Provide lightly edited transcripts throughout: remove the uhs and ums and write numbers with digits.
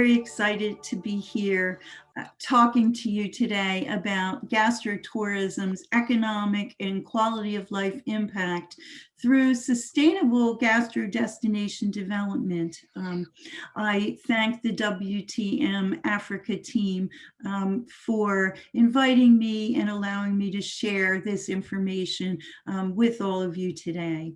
very excited to be here talking to you today about gastrotourism's economic and quality of life impact through sustainable gastro destination development. I thank the WTM Africa team for inviting me and allowing me to share this information with all of you today.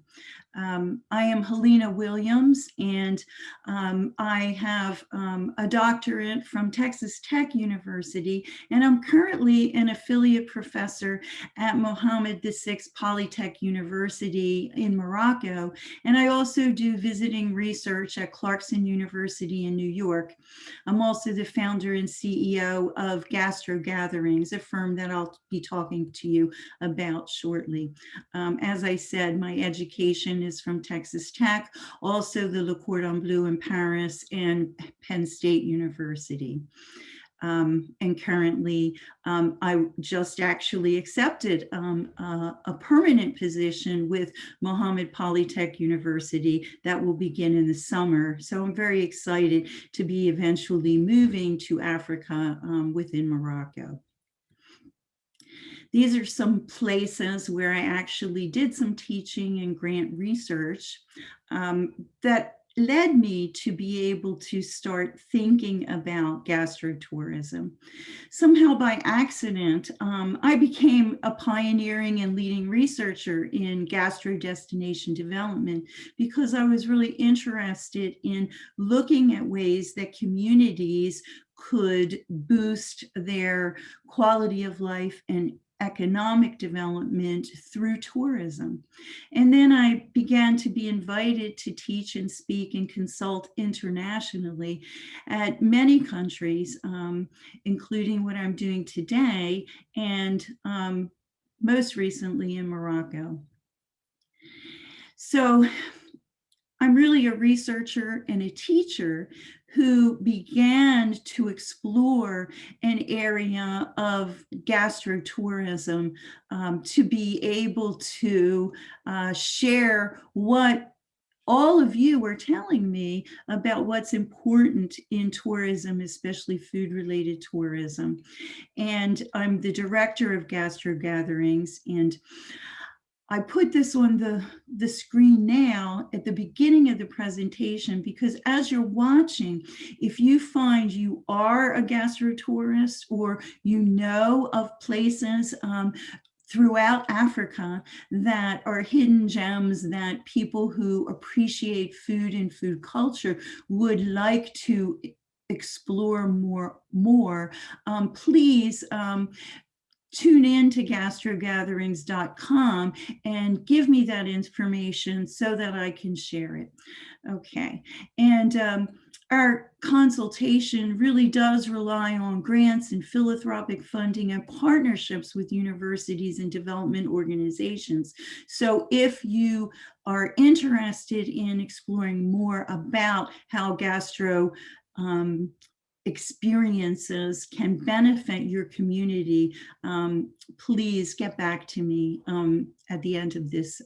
I am Helena Williams, and I have a doctorate from Texas Tech University, and I'm currently an affiliate professor at Mohammed VI Polytech University in Morocco, and I also do visiting research at Clarkson University in New York. I'm also the founder and CEO of Gastro Gatherings, a firm that I'll be talking to you about shortly. As I said, my education is from Texas Tech, also the Le Cordon Bleu in Paris and Penn State University. And currently, I just actually accepted a permanent position with Mohammed Polytech University that will begin in the summer. So I'm very excited to be eventually moving to Africa within Morocco. These are some places where I actually did some teaching and grant research that led me to be able to start thinking about gastrotourism. Somehow by accident, I became a pioneering and leading researcher in gastro destination development because I was really interested in looking at ways that communities could boost their quality of life and economic development through tourism. And then I began to be invited to teach and speak and consult internationally at many countries, including what I'm doing today, and most recently in Morocco. So I'm really a researcher and a teacher who began to explore an area of gastrotourism to be able to share what all of you were telling me about what's important in tourism, especially food-related tourism. And I'm the director of Gastro Gatherings, and I put this on the screen now at the beginning of the presentation because as you're watching, if you find you are a gastrotourist or you know of places throughout Africa that are hidden gems that people who appreciate food and food culture would like to explore more, please tune in to gastrogatherings.com and give me that information so that I can share it. Okay, and our consultation really does rely on grants and philanthropic funding and partnerships with universities and development organizations. So if you are interested in exploring more about how gastro experiences can benefit your community, please get back to me at the end of this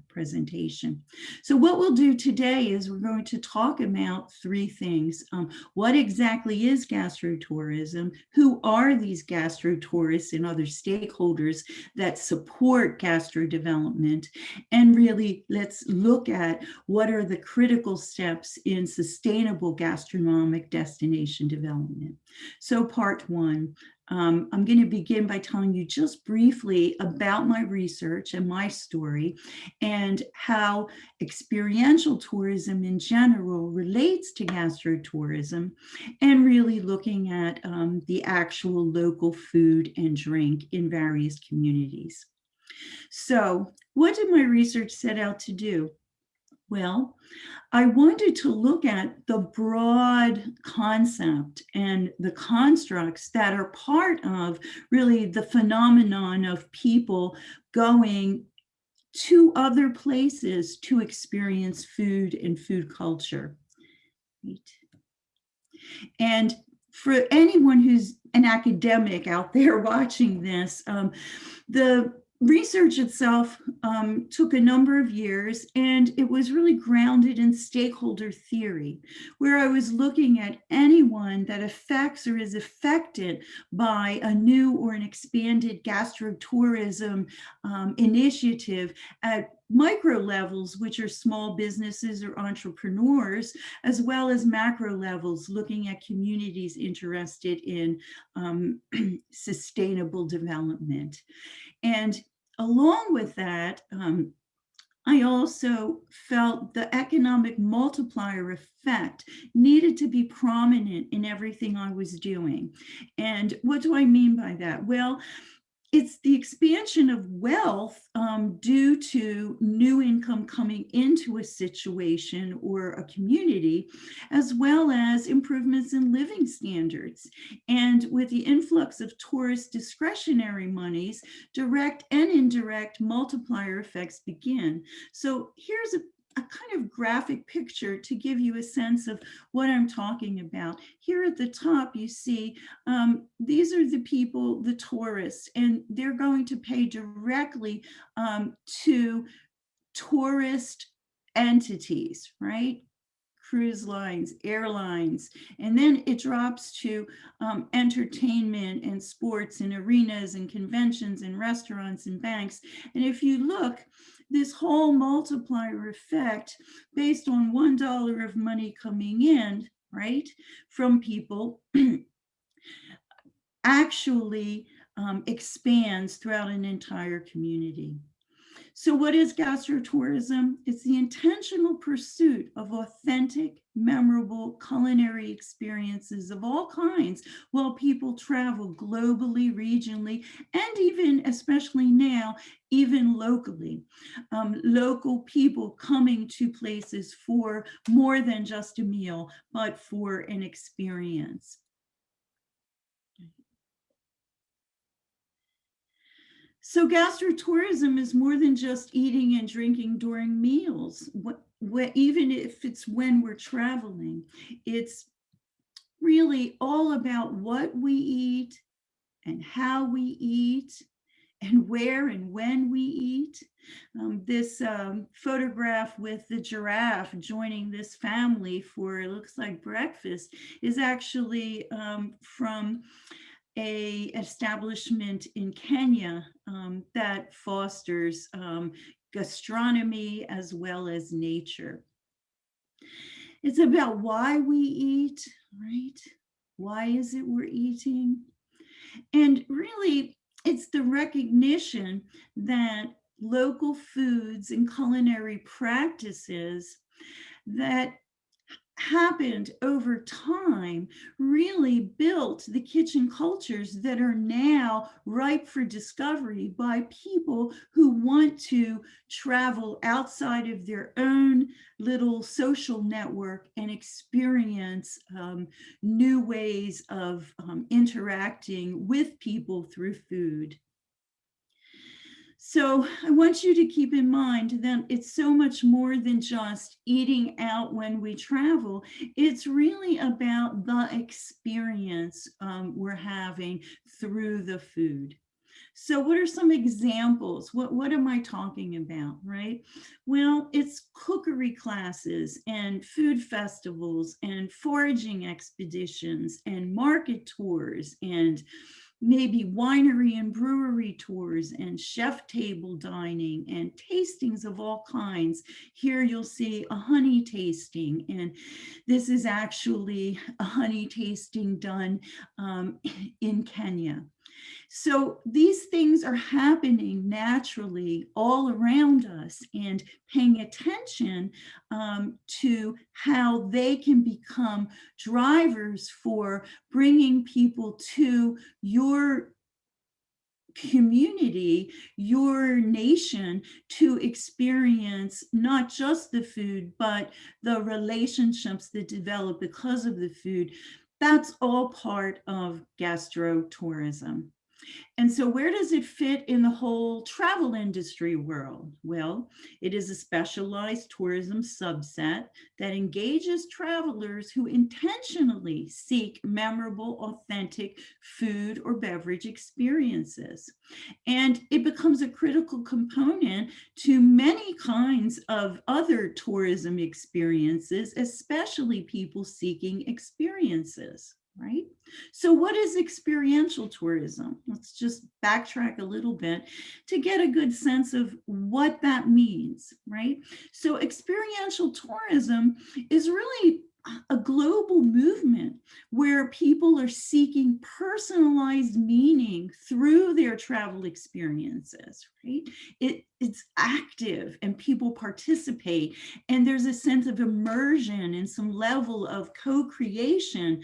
presentation. So what we'll do today is we're going to talk about three things. What exactly is gastrotourism? Who are these gastrotourists and other stakeholders that support gastro development? And really, let's look at what are the critical steps in sustainable gastronomic destination development. So part one, I'm going to begin by telling you just briefly about my research and my story and how experiential tourism in general relates to gastrotourism, and really looking at the actual local food and drink in various communities. So what did my research set out to do? Well, I wanted to look at the broad concept and the constructs that are part of really the phenomenon of people going to other places to experience food and food culture. Right. And for anyone who's an academic out there watching this, the research itself took a number of years, and it was really grounded in stakeholder theory, where I was looking at anyone that affects or is affected by a new or an expanded gastrotourism initiative at micro levels, which are small businesses or entrepreneurs, as well as macro levels, looking at communities interested in sustainable development. And along with that, I also felt the economic multiplier effect needed to be prominent in everything I was doing. And what do I mean by that? Well, it's the expansion of wealth due to new income coming into a situation or a community, as well as improvements in living standards. And with the influx of tourist discretionary monies, direct and indirect multiplier effects begin. So here's a kind of graphic picture to give you a sense of what I'm talking about. Here at the top, you see these are the people, the tourists, and they're going to pay directly to tourist entities, right? Cruise lines, airlines, and then it drops to entertainment and sports and arenas and conventions and restaurants and banks. And if you look, this whole multiplier effect based on $1 of money coming in, right, from people actually expands throughout an entire community. So, what is gastrotourism? It's the intentional pursuit of authentic, memorable culinary experiences of all kinds while people travel globally, regionally, and even, especially now, even locally. Local people coming to places for more than just a meal, but for an experience. So gastrotourism is more than just eating and drinking during meals. Even if it's when we're traveling, it's really all about what we eat and how we eat and where and when we eat. This photograph with the giraffe joining this family for, it looks like, breakfast is actually from a establishment in Kenya that fosters gastronomy as well as nature. It's about why we eat, right? Why is it we're eating? And really, it's the recognition that local foods and culinary practices that happened over time really built the kitchen cultures that are now ripe for discovery by people who want to travel outside of their own little social network and experience new ways of interacting with people through food. So I want you to keep in mind that it's so much more than just eating out when we travel. It's really about the experience we're having through the food. So what are some examples? What am I talking about, right? Well, it's cookery classes and food festivals and foraging expeditions and market tours and maybe winery and brewery tours and chef table dining and tastings of all kinds. Here you'll see a honey tasting, and this is actually a honey tasting done in Kenya. So these things are happening naturally all around us, and paying attention to how they can become drivers for bringing people to your community, your nation, to experience not just the food, but the relationships that develop because of the food. That's all part of gastrotourism. And so where does it fit in the whole travel industry world? Well, it is a specialized tourism subset that engages travelers who intentionally seek memorable, authentic food or beverage experiences. And it becomes a critical component to many kinds of other tourism experiences, especially people seeking experiences, right? So what is experiential tourism? Let's just backtrack a little bit to get a good sense of what that means, right? So experiential tourism is really a global movement where people are seeking personalized meaning through their travel experiences, right? It's active and people participate, and there's a sense of immersion and some level of co-creation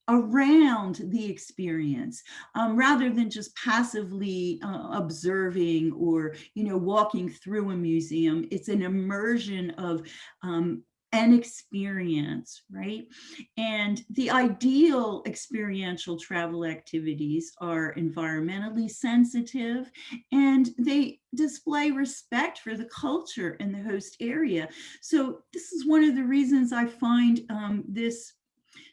around the experience, rather than just passively observing or walking through a museum. It's an immersion of an experience, right? And the ideal experiential travel activities are environmentally sensitive, and they display respect for the culture and the host area. So this is one of the reasons I find this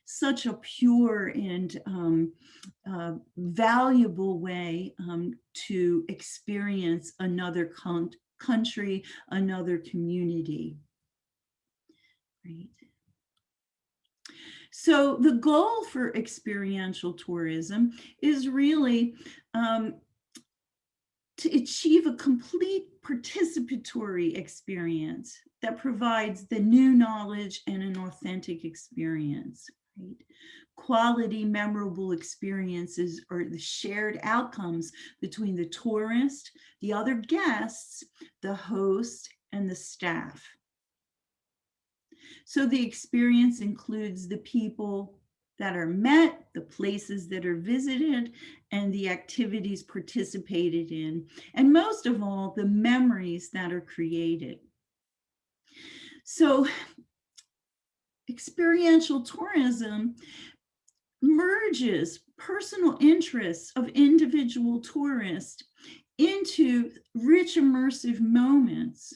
such a pure and valuable way to experience another country, another community. Right. So the goal for experiential tourism is really to achieve a complete participatory experience that provides the new knowledge and an authentic experience. Right? Quality, memorable experiences are the shared outcomes between the tourist, the other guests, the host, and the staff. So the experience includes the people that are met, the places that are visited, and the activities participated in, and most of all, the memories that are created. So experiential tourism merges personal interests of individual tourists into rich immersive moments,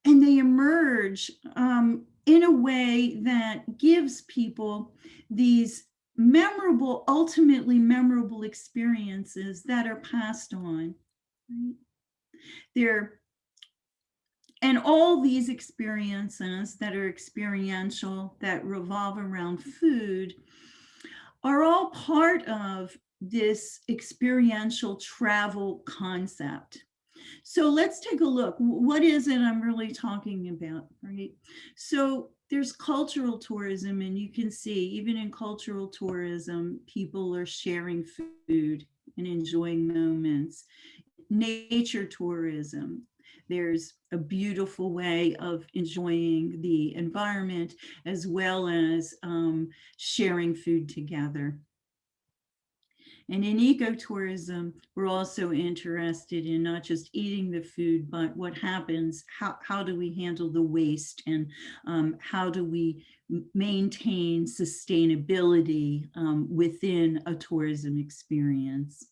and they emerge in a way that gives people these memorable, ultimately memorable experiences that are passed on. Right? And all these experiences that are experiential, that revolve around food, are all part of this experiential travel concept. So let's take a look. What is it I'm really talking about, right? So there's cultural tourism, and you can see even in cultural tourism, people are sharing food and enjoying moments. Nature tourism, there's a beautiful way of enjoying the environment as well as sharing food together. And in ecotourism, we're also interested in not just eating the food, but what happens, how do we handle the waste, and how do we maintain sustainability within a tourism experience.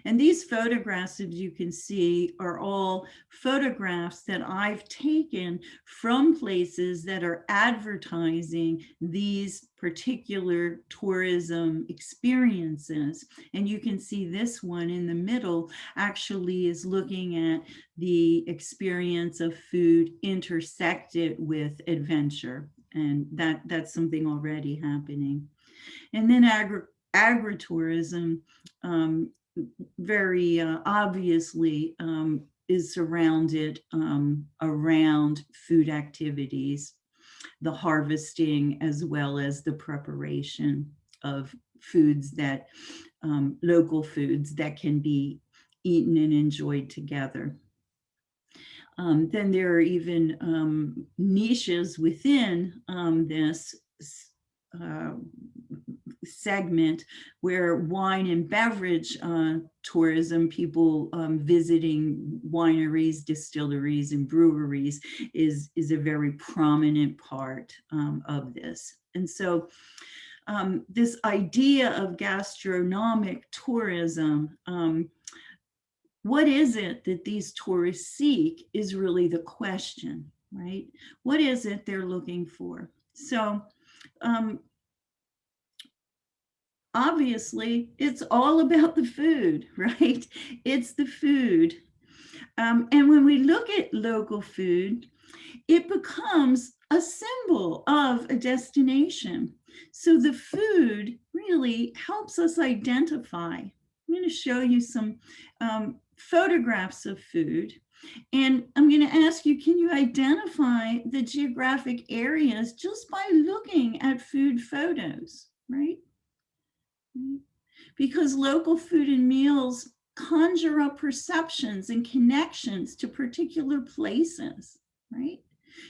And these photographs, as you can see, are all photographs that I've taken from places that are advertising these particular tourism experiences. And you can see this one in the middle actually is looking at the experience of food intersected with adventure. And that's something already happening. And then agritourism, very obviously is surrounded around food activities, the harvesting as well as the preparation of foods that, local foods that can be eaten and enjoyed together. Then there are even niches within this segment where wine and beverage tourism, people visiting wineries, distilleries, and breweries is a very prominent part of this. And so this idea of gastronomic tourism. What is it that these tourists seek is really the question, right? What is it they're looking for? So obviously, it's all about the food, right? It's the food. And when we look at local food, it becomes a symbol of a destination. So the food really helps us identify. I'm going to show you some photographs of food. And I'm going to ask you, can you identify the geographic areas just by looking at food photos, right? Because local food and meals conjure up perceptions and connections to particular places, right?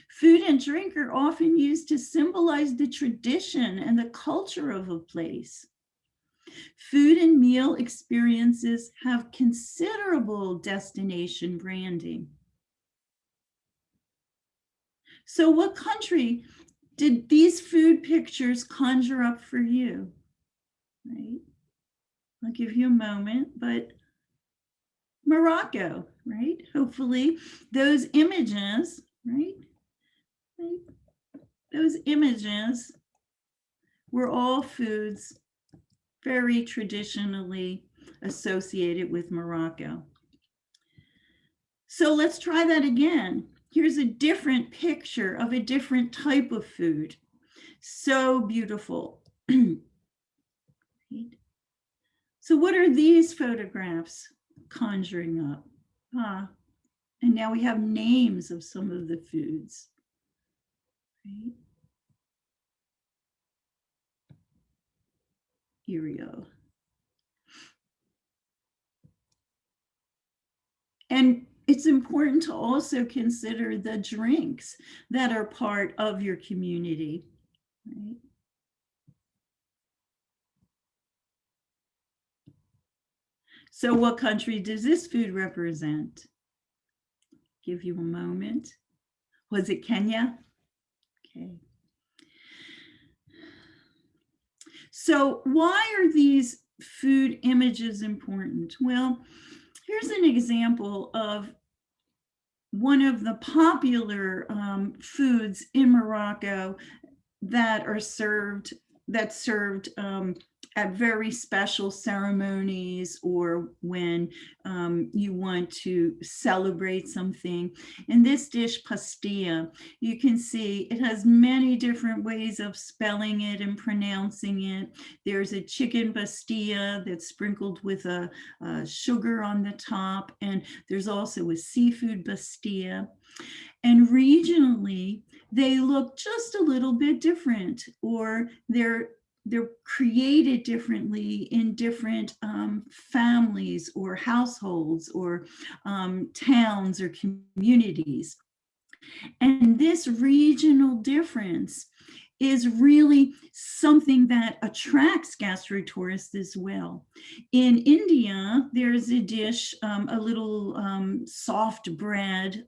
Food and drink are often used to symbolize the tradition and the culture of a place. Food and meal experiences have considerable destination branding. So what country did these food pictures conjure up for you? Right? I'll give you a moment, but Morocco, right? Hopefully those images, right? Those images were all foods very traditionally associated with Morocco. So let's try that again. Here's a different picture of a different type of food. So beautiful. So what are these photographs conjuring up? And now we have names of some of the foods. Right? Here we go. And it's important to also consider the drinks that are part of your community. Right? So what country does this food represent? Give you a moment. Was it Kenya? Okay. So why are these food images important? Well, here's an example of one of the popular foods in Morocco that are served at very special ceremonies or when you want to celebrate something. In this dish, pastilla, you can see it has many different ways of spelling it and pronouncing it. There's a chicken pastilla that's sprinkled with a sugar on the top, and there's also a seafood pastilla. And regionally, they look just a little bit different, or they're created differently in different families or households or towns or communities. And this regional difference is really something that attracts gastro-tourists as well. In India, there's a dish, a little soft bread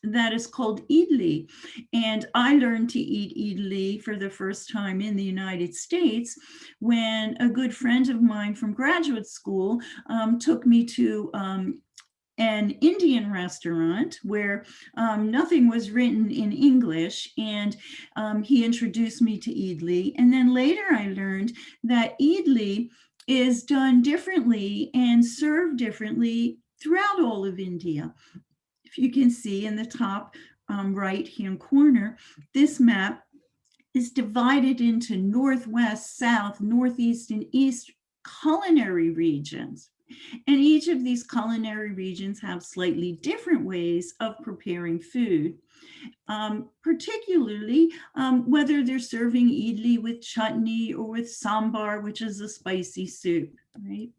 that is called idli. And I learned to eat idli for the first time in the United States when a good friend of mine from graduate school took me to an Indian restaurant where nothing was written in English, and he introduced me to idli. And then later I learned that idli is done differently and served differently throughout all of India. If you can see in the top right-hand corner, this map is divided into northwest, south, northeast, and east culinary regions. And each of these culinary regions have slightly different ways of preparing food, particularly whether they're serving idli with chutney or with sambar, which is a spicy soup, right?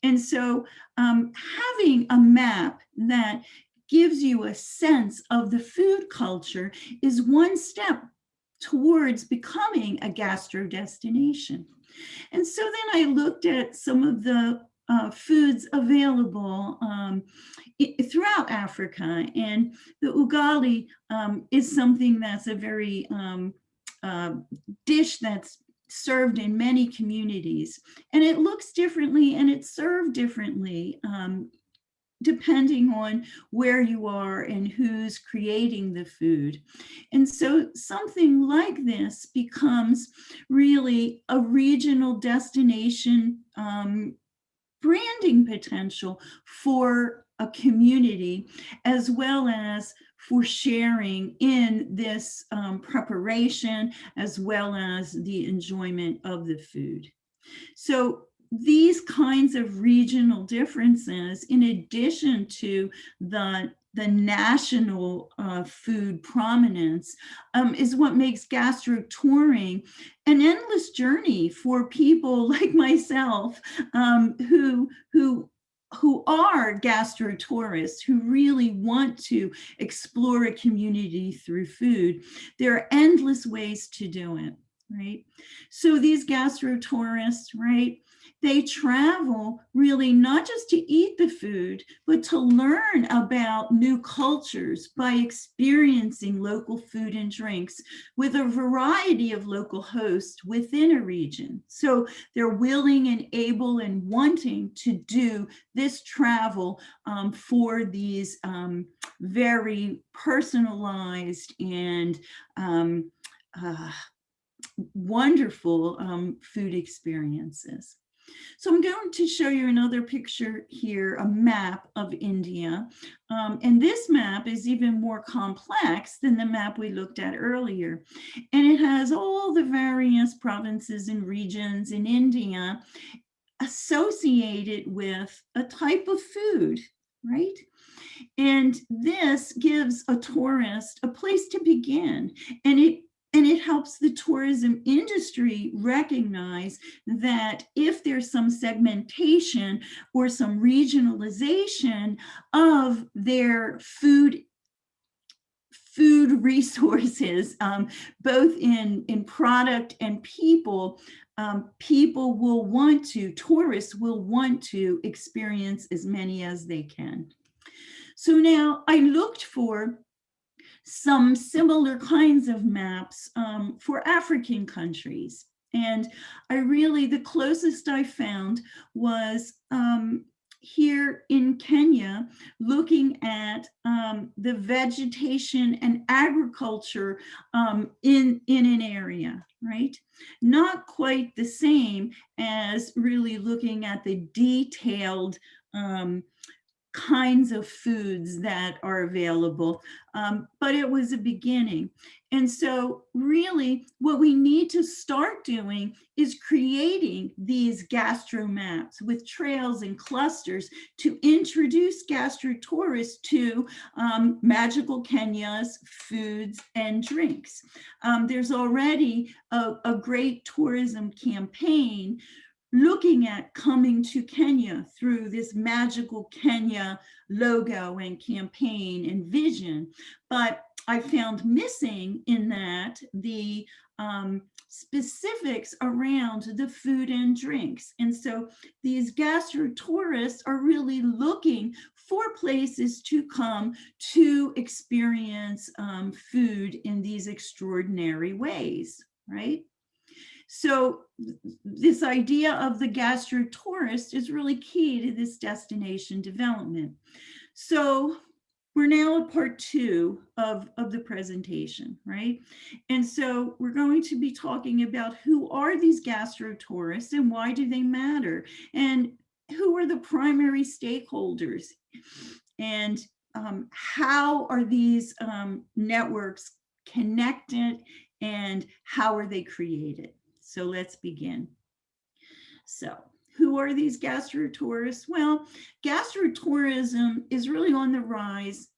And so having a map that gives you a sense of the food culture is one step towards becoming a gastro destination. And so then I looked at some of the foods available throughout Africa, and the ugali is something that's a very dish that's served in many communities, and it looks differently and it's served differently, depending on where you are and who's creating the food. And so something like this becomes really a regional destination, branding potential for a community, as well as for sharing in this preparation, as well as the enjoyment of the food. So these kinds of regional differences, in addition to the national food prominence, is what makes gastro touring an endless journey for people like myself, who are gastro tourists, who really want to explore a community through food. There are endless ways to do it, right? So these gastro tourists, right, they travel really not just to eat the food, but to learn about new cultures by experiencing local food and drinks with a variety of local hosts within a region. So they're willing and able and wanting to do this travel for these very personalized and wonderful food experiences. So I'm going to show you another picture here, a map of India. And this map is even more complex than the map we looked at earlier. And it has all the various provinces and regions in India associated with a type of food, right? And this gives a tourist a place to begin. And it helps the tourism industry recognize that if there's some segmentation or some regionalization of their food resources, both in product and people, tourists will want to experience as many as they can. So now I looked for some similar kinds of maps for African countries. And the closest I found was here in Kenya, looking at the vegetation and agriculture in an area, right? Not quite the same as really looking at the detailed kinds of foods that are available, but it was a beginning. And so really what we need to start doing is creating these gastro maps with trails and clusters to introduce gastro tourists to magical Kenya's foods and drinks. There's already a great tourism campaign looking at coming to Kenya through this magical Kenya logo and campaign and vision. But I found missing in that the specifics around the food and drinks. And so these gastro tourists are really looking for places to come to experience food in these extraordinary ways, right? So this idea of the gastro tourist is really key to this destination development. So we're now at part 2 of the presentation, right? And so we're going to be talking about who are these gastro tourists and why do they matter? And who are the primary stakeholders? And how are these networks connected and how are they created? So let's begin. So who are these gastro-tourists? Well, gastro-tourism is really on the rise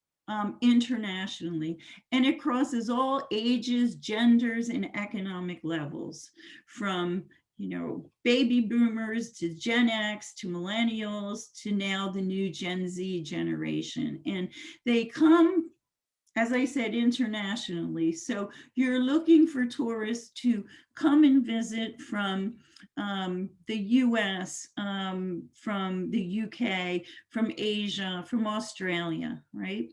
internationally, and it crosses all ages, genders, and economic levels, from baby boomers to Gen X to millennials to now the new Gen Z generation. And they come, as I said, internationally. So you're looking for tourists to come and visit from the US, from the UK, from Asia, from Australia, right?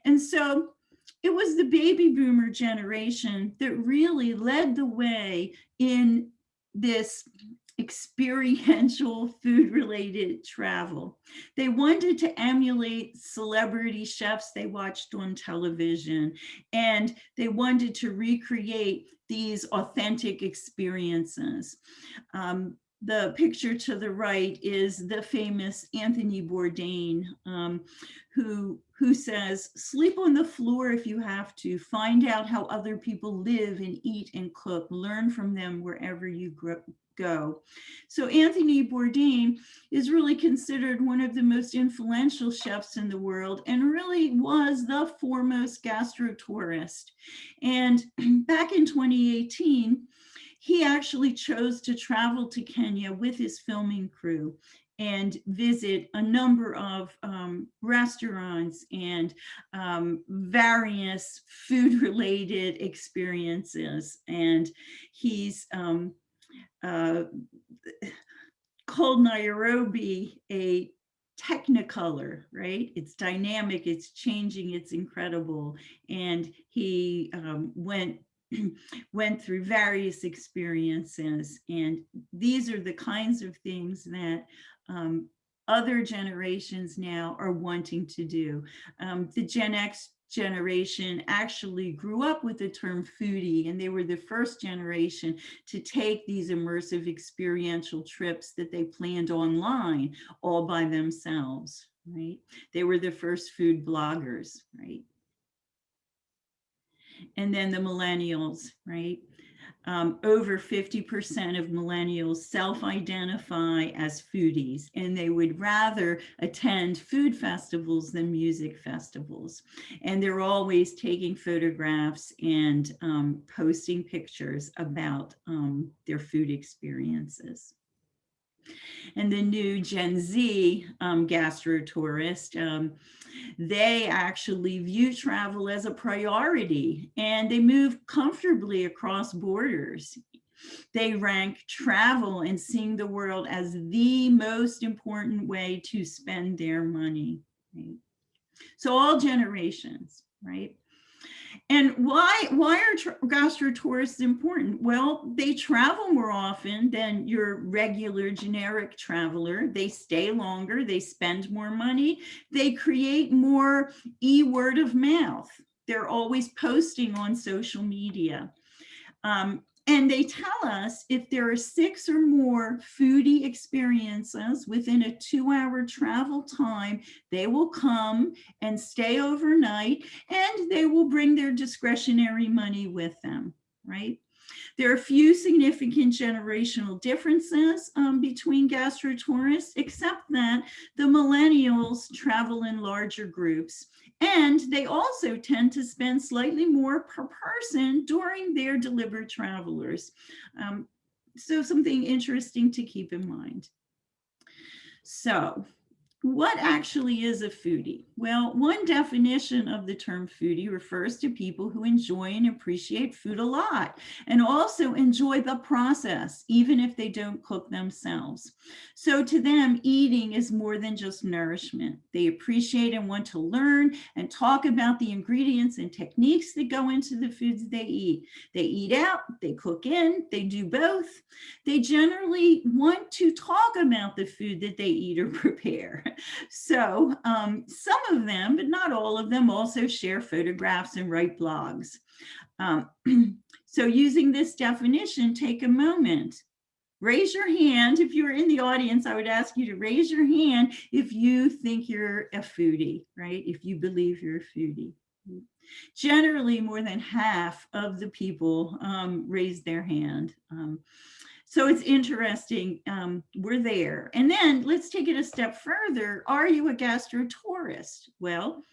And so it was the baby boomer generation that really led the way in this experiential food-related travel. They wanted to emulate celebrity chefs they watched on television, and they wanted to recreate these authentic experiences. The picture to the right is the famous Anthony Bourdain, who says, sleep on the floor if you have to, find out how other people live and eat and cook, learn from them wherever you go. So Anthony Bourdain is really considered one of the most influential chefs in the world and really was the foremost gastro-tourist. And back in 2018, he actually chose to travel to Kenya with his filming crew and visit a number of restaurants and various food-related experiences. And he's called Nairobi a technicolor, right? It's dynamic, it's changing, it's incredible. And he went through various experiences. And these are the kinds of things that other generations now are wanting to do. The Gen X generation actually grew up with the term foodie, and they were the first generation to take these immersive experiential trips that they planned online all by themselves, right? They were the first food bloggers, right? And then the millennials, right? Over 50% of millennials self-identify as foodies, and they would rather attend food festivals than music festivals. And they're always taking photographs and posting pictures about their food experiences. And the new Gen Z gastro-tourist, they actually view travel as a priority, and they move comfortably across borders. They rank travel and seeing the world as the most important way to spend their money, right? So all generations, right? And why are gastro tourists important? Well, they travel more often than your regular generic traveler. They stay longer, they spend more money, they create more word of mouth. They're always posting on social media. And they tell us if there are 6 or more foodie experiences within a 2-hour travel time, they will come and stay overnight, and they will bring their discretionary money with them, right? There are few significant generational differences between gastro-tourists, except that the millennials travel in larger groups. And they also tend to spend slightly more per person during their delivered travelers. So something interesting to keep in mind. So what actually is a foodie? Well, one definition of the term foodie refers to people who enjoy and appreciate food a lot and also enjoy the process, even if they don't cook themselves. So to them, eating is more than just nourishment. They appreciate and want to learn and talk about the ingredients and techniques that go into the foods they eat. They eat out, they cook in, they do both. They generally want to talk about the food that they eat or prepare. So some of them, but not all of them, also share photographs and write blogs. So using this definition, take a moment. Raise your hand. If you're in the audience, I would ask you to raise your hand if you think you're a foodie, right? If you believe you're a foodie. Generally, more than half of the people raise their hand. So it's interesting, we're there. And then let's take it a step further. Are you a gastro-tourist? Well,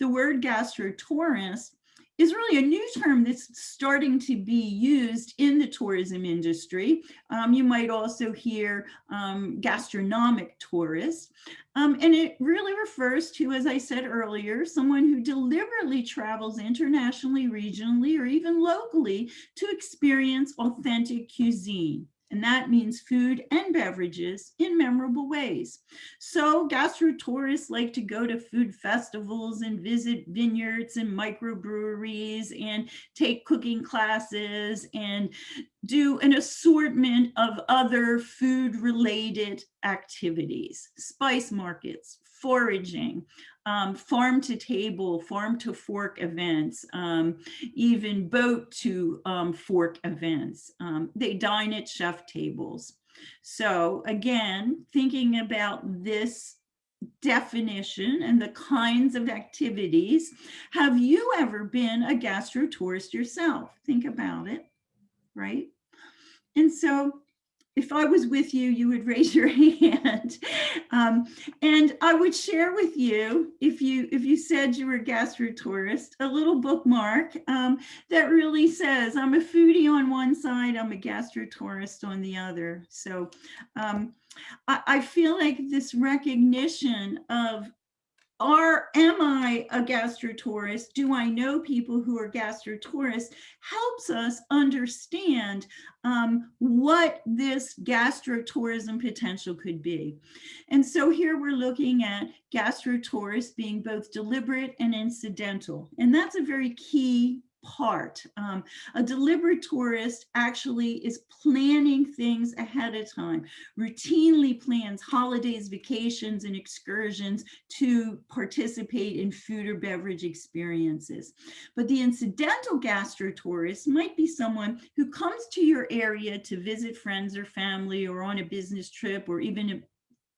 the word gastro-tourist is really a new term that's starting to be used in the tourism industry. You might also hear gastronomic tourist. And it really refers to, as I said earlier, someone who deliberately travels internationally, regionally, or even locally to experience authentic cuisine. And that means food and beverages in memorable ways. So gastro tourists like to go to food festivals and visit vineyards and microbreweries and take cooking classes and do an assortment of other food related activities, spice markets, foraging, farm to table, farm to fork events, even boat to fork events. They dine at chef tables. So again, thinking about this definition and the kinds of activities, have you ever been a gastro tourist yourself? Think about it, right? And so if I was with you, you would raise your hand. And I would share with you, if you said you were a gastro tourist, a little bookmark that really says, I'm a foodie on one side, I'm a gastro tourist on the other. So I feel like this recognition of, am I a gastro tourist? Do I know people who are gastro tourists? Helps us understand what this gastro tourism potential could be. And so here we're looking at gastro tourists being both deliberate and incidental. And that's a very key part. A deliberate tourist actually is planning things ahead of time, routinely plans holidays, vacations, and excursions to participate in food or beverage experiences. But the incidental gastro tourist might be someone who comes to your area to visit friends or family, or on a business trip, or even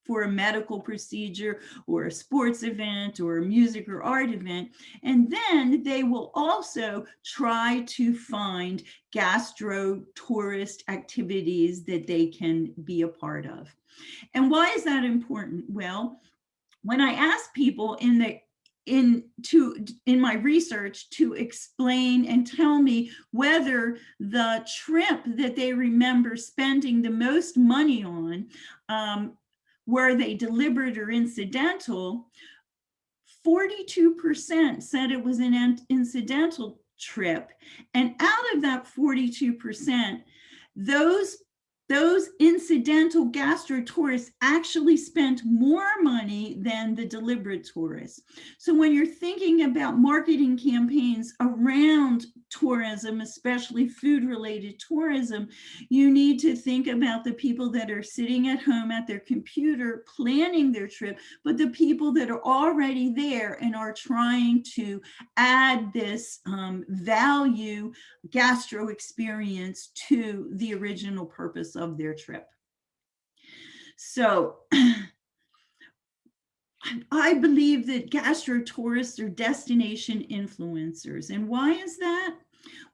for a medical procedure or a sports event or a music or art event. And then they will also try to find gastro tourist activities that they can be a part of. And why is that important? Well, when I ask people in my research to explain and tell me whether the trip that they remember spending the most money on, were they deliberate or incidental, 42% said it was an incidental trip. And out of that 42%, those incidental gastro tourists actually spent more money than the deliberate tourists. So when you're thinking about marketing campaigns around tourism, especially food-related tourism, you need to think about the people that are sitting at home at their computer planning their trip, but the people that are already there and are trying to add this value gastro experience to the original purpose of their trip. So I believe that gastro tourists are destination influencers. And why is that?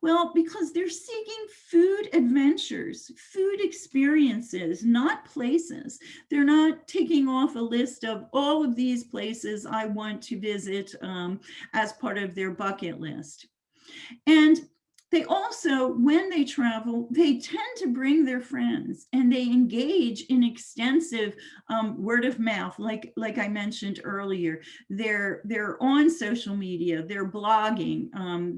Well, because they're seeking food adventures, food experiences, not places. They're not ticking off a list of all of these places I want to visit as part of their bucket list. And they also, when they travel, they tend to bring their friends, and they engage in extensive word of mouth, like I mentioned earlier. They're on social media, they're blogging,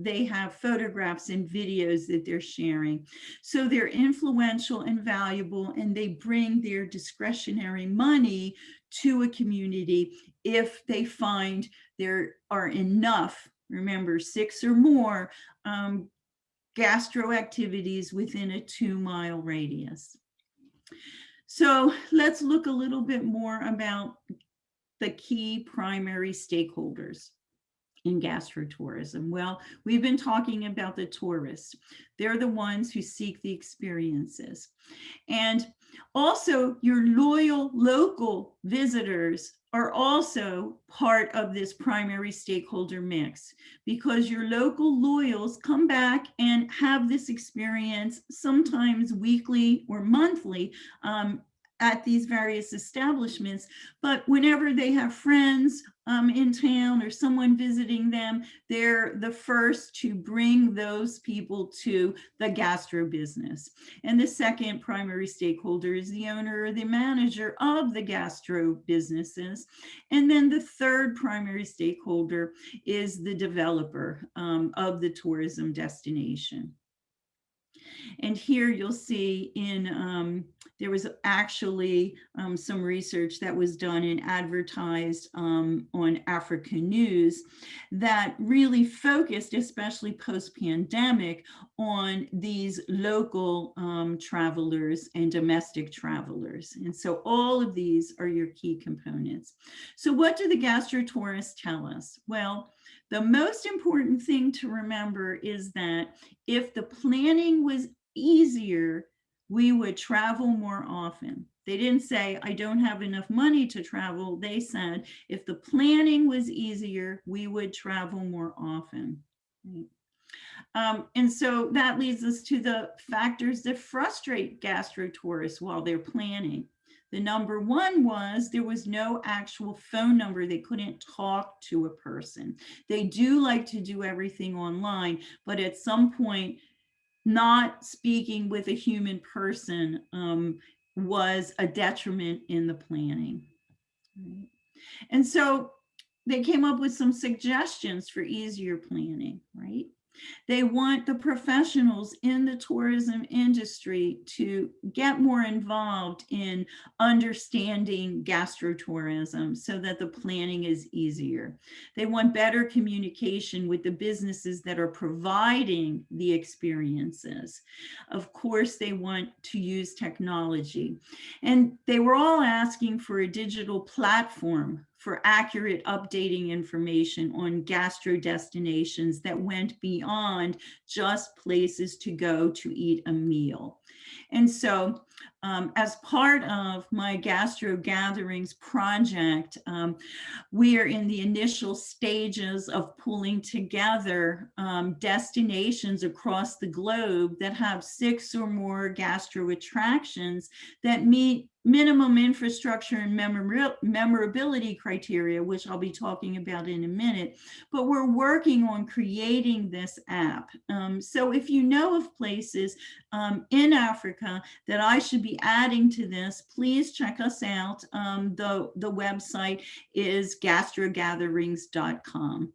they have photographs and videos that they're sharing. So they're influential and valuable, and they bring their discretionary money to a community if they find there are enough, remember, 6 or more gastro activities within a 2-mile radius. So let's look a little bit more about the key primary stakeholders in gastrotourism. Well, we've been talking about the tourists. They're the ones who seek the experiences. And also your loyal local visitors are also part of this primary stakeholder mix, because your local loyals come back and have this experience sometimes weekly or monthly at these various establishments. But whenever they have friends in town or someone visiting them, they're the first to bring those people to the gastro business. And the second primary stakeholder is the owner or the manager of the gastro businesses. And then the third primary stakeholder is the developer of the tourism destination. And here you'll see there was actually some research that was done and advertised on Africa News that really focused, especially post-pandemic, on these local travelers and domestic travelers. And so all of these are your key components. So what do the gastrotourists tell us? Well, the most important thing to remember is that if the planning was easier, we would travel more often. They didn't say, I don't have enough money to travel. They said, if the planning was easier, we would travel more often. Right? And so that leads us to the factors that frustrate gastrotourists while they're planning. The number one was there was no actual phone number. They couldn't talk to a person. They do like to do everything online, but at some point, not speaking with a human person was a detriment in the planning. Right? And so they came up with some suggestions for easier planning, right? They want the professionals in the tourism industry to get more involved in understanding gastrotourism so that the planning is easier. They want better communication with the businesses that are providing the experiences. Of course, they want to use technology. And they were all asking for a digital platform for accurate updating information on gastro destinations that went beyond just places to go to eat a meal. And so as part of my Gastro Gatherings project, we are in the initial stages of pulling together destinations across the globe that have 6 or more gastro attractions that meet minimum infrastructure and memorability criteria, which I'll be talking about in a minute, but we're working on creating this app. So if you know of places in Africa that I should be adding to this, please check us out. The website is gastrogatherings.com.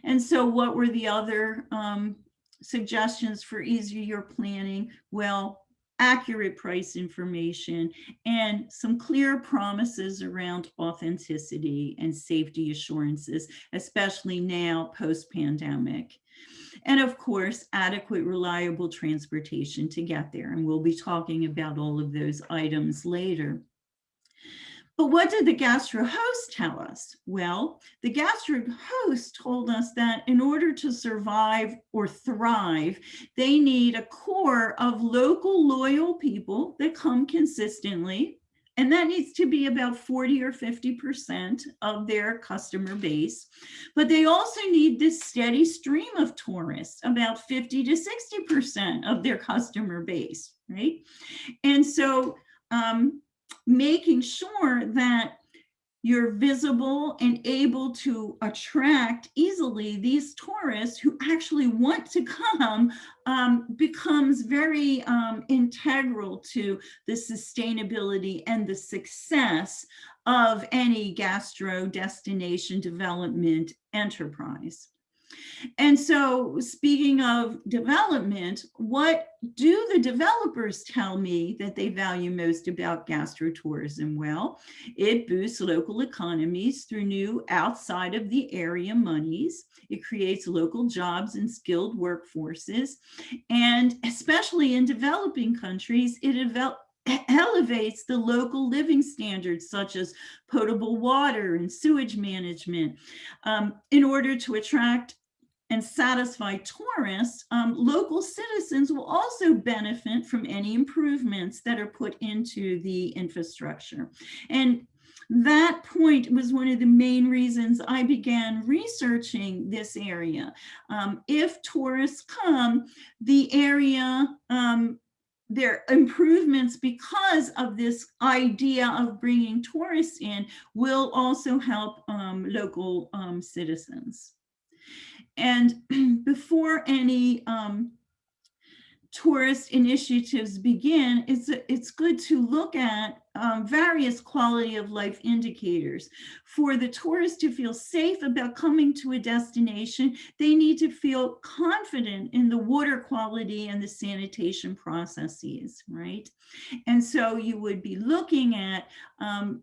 And so what were the other suggestions for easier planning? Well, accurate price information and some clear promises around authenticity and safety assurances, especially now post-pandemic. And of course, adequate, reliable transportation to get there. And we'll be talking about all of those items later. But what did the gastro host tell us? Well, the gastro host told us that in order to survive or thrive, they need a core of local loyal people that come consistently. And that needs to be about 40 or 50% of their customer base. But they also need this steady stream of tourists, about 50 to 60% of their customer base, right? And so, making sure that you're visible and able to attract easily these tourists who actually want to come becomes very integral to the sustainability and the success of any gastro destination development enterprise. And so speaking of development, what do the developers tell me that they value most about gastrotourism? Well, it boosts local economies through new outside of the area monies. It creates local jobs and skilled workforces. And especially in developing countries, it elevates the local living standards such as potable water and sewage management in order to attract and satisfy tourists. Local citizens will also benefit from any improvements that are put into the infrastructure. And that point was one of the main reasons I began researching this area. If tourists come, the area, their improvements because of this idea of bringing tourists in will also help local citizens. And before any tourist initiatives begin, it's good to look at various quality of life indicators. For the tourist to feel safe about coming to a destination, they need to feel confident in the water quality and the sanitation processes, right? And so you would be looking at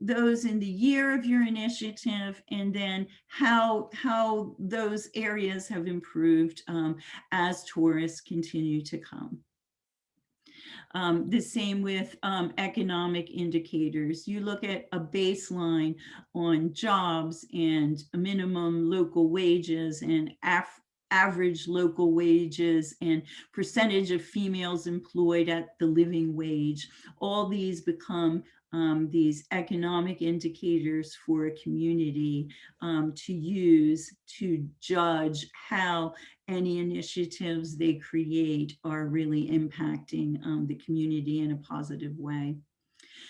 those in the year of your initiative, and then how those areas have improved as tourists continue to come. The same with economic indicators. You look at a baseline on jobs and minimum local wages and average local wages and percentage of females employed at the living wage. All these become these economic indicators for a community to use to judge how any initiatives they create are really impacting the community in a positive way.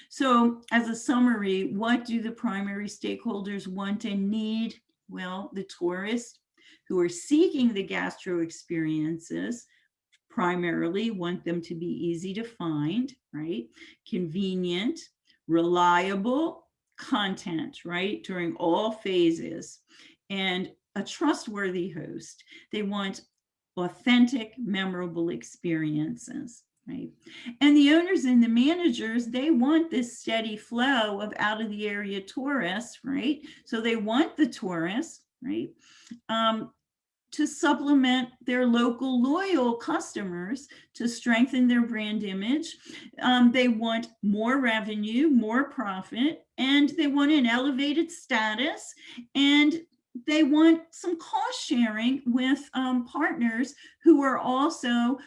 So as a summary, what do the primary stakeholders want and need? Well, the tourists who are seeking the gastro experiences primarily want them to be easy to find, right? Convenient, reliable content, right? During all phases, and a trustworthy host. They want authentic, memorable experiences, right? And the owners and the managers, they want this steady flow of out of the area tourists, right? So they want the tourists, right? To supplement their local loyal customers to strengthen their brand image. They want more revenue, more profit, and they want an elevated status, and they want some cost sharing with partners who are also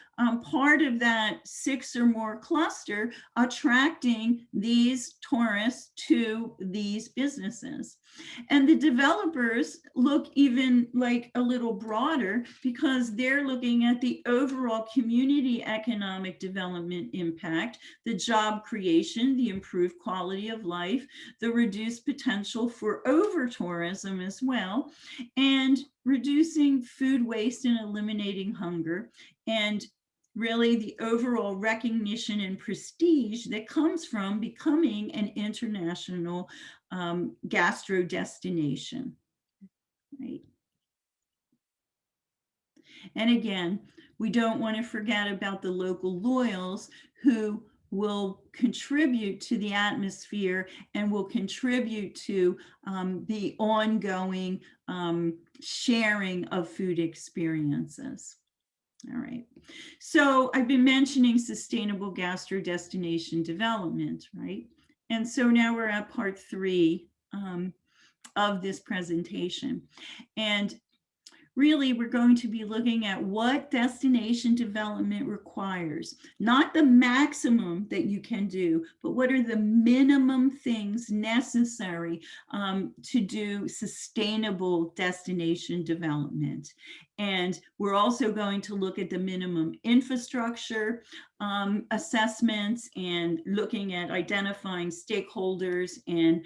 part of that 6 or more cluster, attracting these tourists to these businesses. And the developers look even like a little broader, because they're looking at the overall community economic development impact, the job creation, the improved quality of life, the reduced potential for over-tourism as well, and reducing food waste and eliminating hunger, and really the overall recognition and prestige that comes from becoming an international gastro destination, right? And again, we don't want to forget about the local loyals who will contribute to the atmosphere and will contribute to the ongoing sharing of food experiences. All right. So I've been mentioning sustainable gastro destination development, right? And so now we're at part 3 of this presentation. And really, we're going to be looking at what destination development requires, not the maximum that you can do, but what are the minimum things necessary to do sustainable destination development. And we're also going to look at the minimum infrastructure assessments, and looking at identifying stakeholders and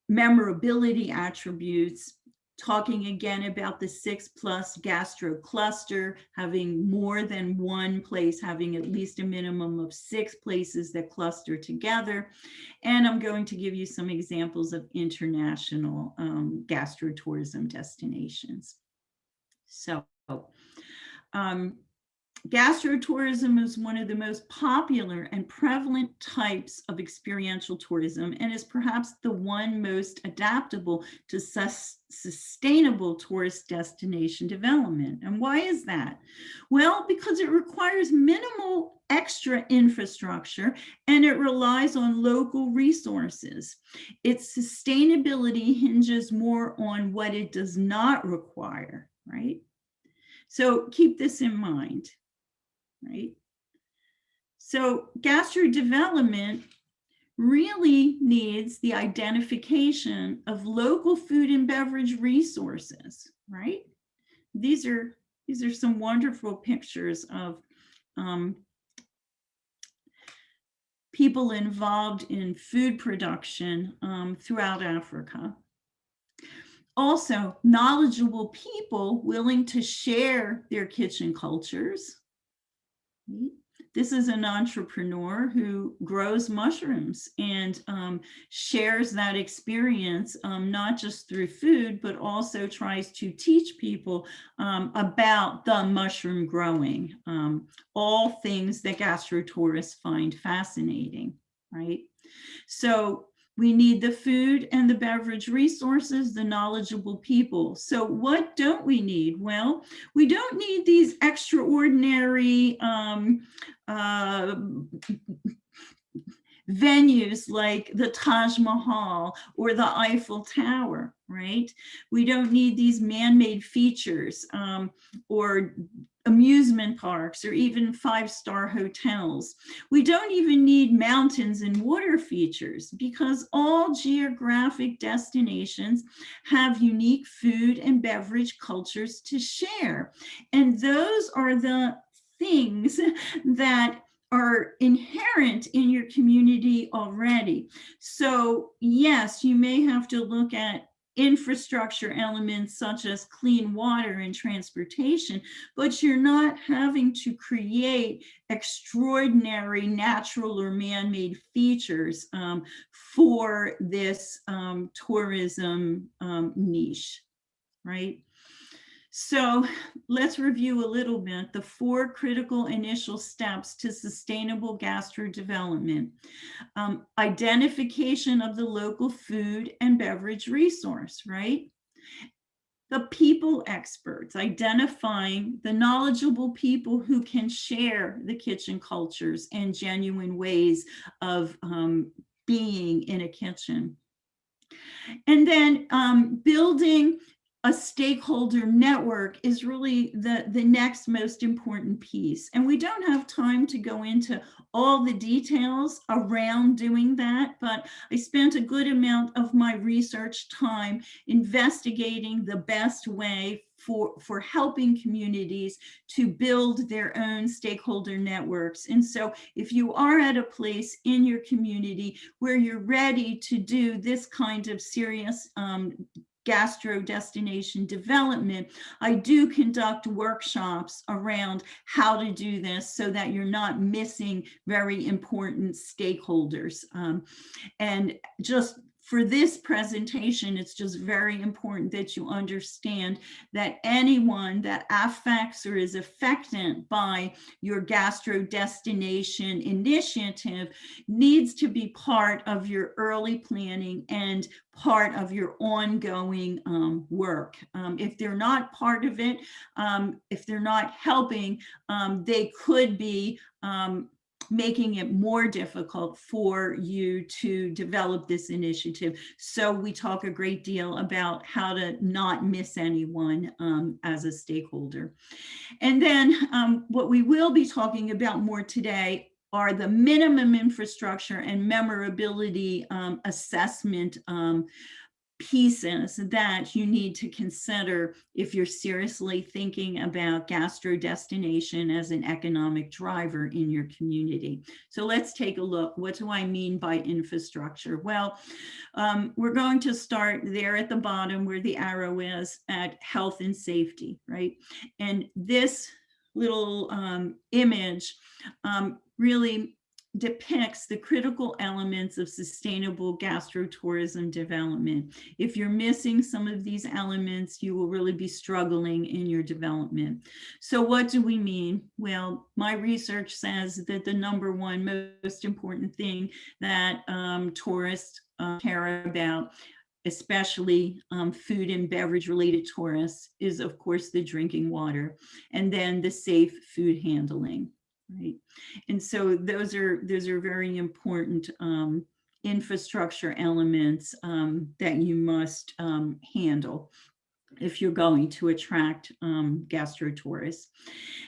memorability attributes, talking again about the 6+ gastro cluster, having more than one place, having at least a minimum of 6 places that cluster together. And I'm going to give you some examples of international gastro-tourism destinations. So gastro-tourism is one of the most popular and prevalent types of experiential tourism, and is perhaps the one most adaptable to sustainable tourist destination development. And why is that? Well, because it requires minimal extra infrastructure, and it relies on local resources. Its sustainability hinges more on what it does not require, right? So keep this in mind. Right? So gastro development really needs the identification of local food and beverage resources, right? These are some wonderful pictures of people involved in food production throughout Africa. Also, knowledgeable people willing to share their kitchen cultures. This is an entrepreneur who grows mushrooms and shares that experience, not just through food, but also tries to teach people about the mushroom growing, all things that gastrotourists find fascinating, right? So we need the food and the beverage resources, the knowledgeable people. So what don't we need? Well, we don't need these extraordinary venues like the Taj Mahal or the Eiffel Tower, right? We don't need these man-made features or amusement parks or even five-star hotels. We don't even need mountains and water features because all geographic destinations have unique food and beverage cultures to share. And those are the things that are inherent in your community already. So yes, you may have to look at infrastructure elements such as clean water and transportation, but you're not having to create extraordinary natural or man-made features for this tourism niche, right? So let's review a little bit the 4 critical initial steps to sustainable gastro development. Identification of the local food and beverage resource, right? The people experts, identifying the knowledgeable people who can share the kitchen cultures and genuine ways of being in a kitchen. And then building a stakeholder network is really the next most important piece. And we don't have time to go into all the details around doing that, but I spent a good amount of my research time investigating the best way for helping communities to build their own stakeholder networks. And so if you are at a place in your community where you're ready to do this kind of serious gastro destination development, I do conduct workshops around how to do this so that you're not missing very important stakeholders. And just for this presentation, it's just very important that you understand that anyone that affects or is affected by your gastro destination initiative needs to be part of your early planning and part of your ongoing work. If they're not part of it, if they're not helping, they could be making it more difficult for you to develop this initiative. So we talk a great deal about how to not miss anyone as a stakeholder. And then what we will be talking about more today are the minimum infrastructure and memorability assessment pieces that you need to consider if you're seriously thinking about gastro destination as an economic driver in your community. So let's take a look. What do I mean by infrastructure? Well, we're going to start there at the bottom where the arrow is at health and safety, right? And this little image really depicts the critical elements of sustainable gastrotourism development. If you're missing some of these elements, you will really be struggling in your development. So what do we mean? Well, my research says that the number one most important thing that tourists care about, especially food and beverage related tourists, is of course the drinking water, and then the safe food handling. Right. And so those are very important infrastructure elements that you must handle if you're going to attract gastrotourists.